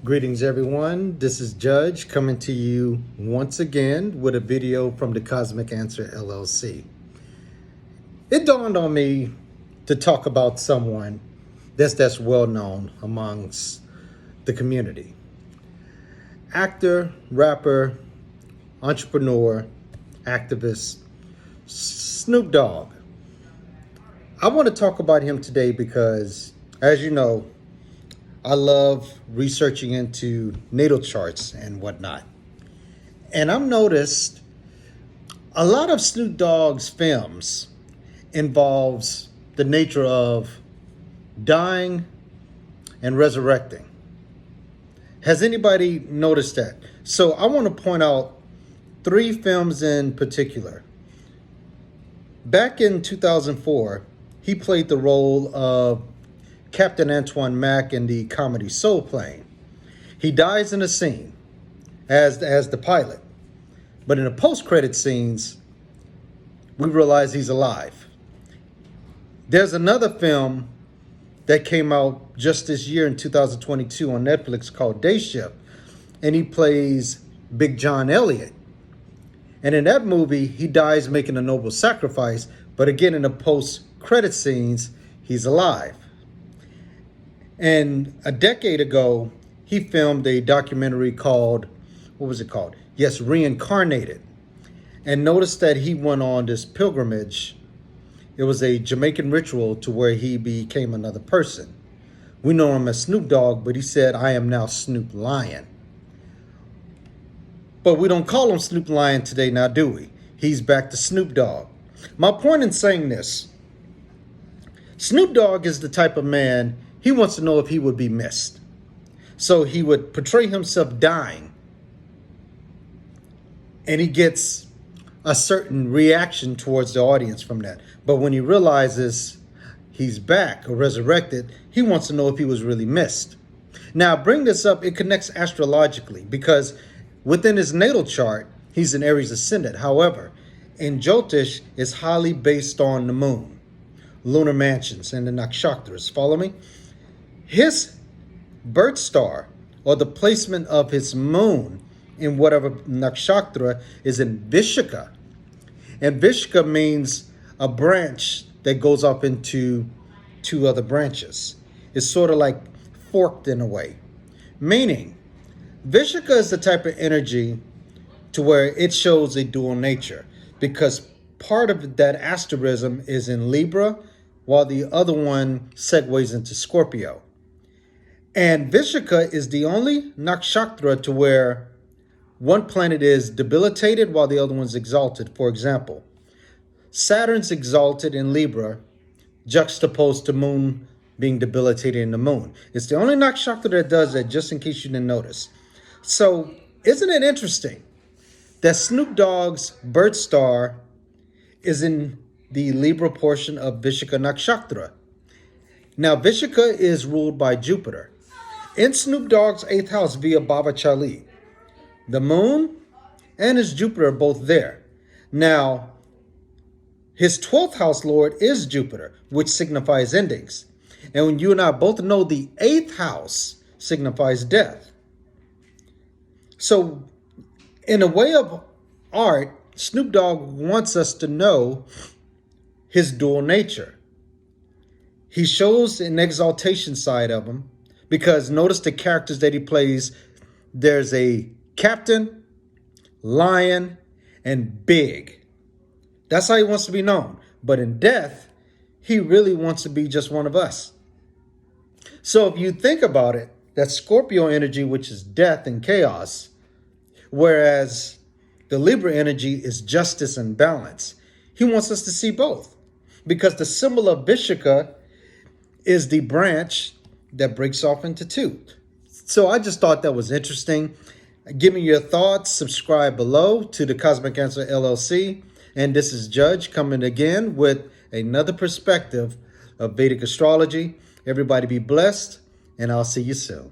Greetings everyone, this is Judge coming to you once again with a video from the Cosmic Answer LLC. It dawned on me to talk about someone that's well known amongst the community. Actor, rapper, entrepreneur, activist, Snoop Dogg. I want to talk about him today because, as you know, I love researching into natal charts and whatnot. And I've noticed a lot of Snoop Dogg's films involves the nature of dying and resurrecting. Has anybody noticed that? So I want to point out 3 films in particular. Back in 2004, he played the role of Captain Antoine Mack in the comedy Soul Plane. He dies in a scene as the pilot, but in the post-credit scenes, we realize he's alive. There's another film that came out just this year in 2022 on Netflix called Day Shift, and he plays Big John Elliott. And in that movie, he dies making a noble sacrifice, but again, in the post-credit scenes, he's alive. And a decade ago, he filmed a documentary called, what was it called? Yes, Reincarnated. And notice that he went on this pilgrimage. It was a Jamaican ritual to where he became another person. We know him as Snoop Dogg, but he said, "I am now Snoop Lion." But we don't call him Snoop Lion today now, do we? He's back to Snoop Dogg. My point in saying this, Snoop Dogg is the type of man, he wants to know if he would be missed. So he would portray himself dying, and he gets a certain reaction towards the audience from that. But when he realizes he's back or resurrected, he wants to know if he was really missed. Now, I bring this up, it connects astrologically because within his natal chart, he's an Aries ascendant. However, in Jyotish, it's highly based on the moon, lunar mansions, and the nakshatras. Follow me? His birth star, or the placement of his moon in whatever nakshatra, is in Vishaka. And Vishaka means a branch that goes off into 2 other branches. It's sort of like forked in a way. Meaning, Vishaka is the type of energy to where it shows a dual nature, because part of that asterism is in Libra, while the other one segues into Scorpio. And Vishaka is the only nakshatra to where one planet is debilitated while the other one's exalted. For example, Saturn's exalted in Libra, juxtaposed to Moon being debilitated in the Moon. It's the only nakshatra that does that, just in case you didn't notice. So isn't it interesting that Snoop Dogg's birth star is in the Libra portion of Vishaka Nakshatra? Now, Vishaka is ruled by Jupiter. In Snoop Dogg's 8th house via Baba Chali, the moon and his Jupiter are both there. Now, his 12th house lord is Jupiter, which signifies endings. And when you and I both know the 8th house signifies death. So, in a way of art, Snoop Dogg wants us to know his dual nature. He shows an exaltation side of him, because notice the characters that he plays. There's a captain, lion, and big. That's how he wants to be known. But in death, he really wants to be just one of us. So if you think about it, that Scorpio energy, which is death and chaos, whereas the Libra energy is justice and balance. He wants us to see both, because the symbol of Vishaka is the branch that breaks off into 2. So I just thought that was interesting. Give me your thoughts. Subscribe below to the Cosmic Answer LLC. And this is Judge coming again with another perspective of Vedic astrology. Everybody be blessed, and I'll see you soon.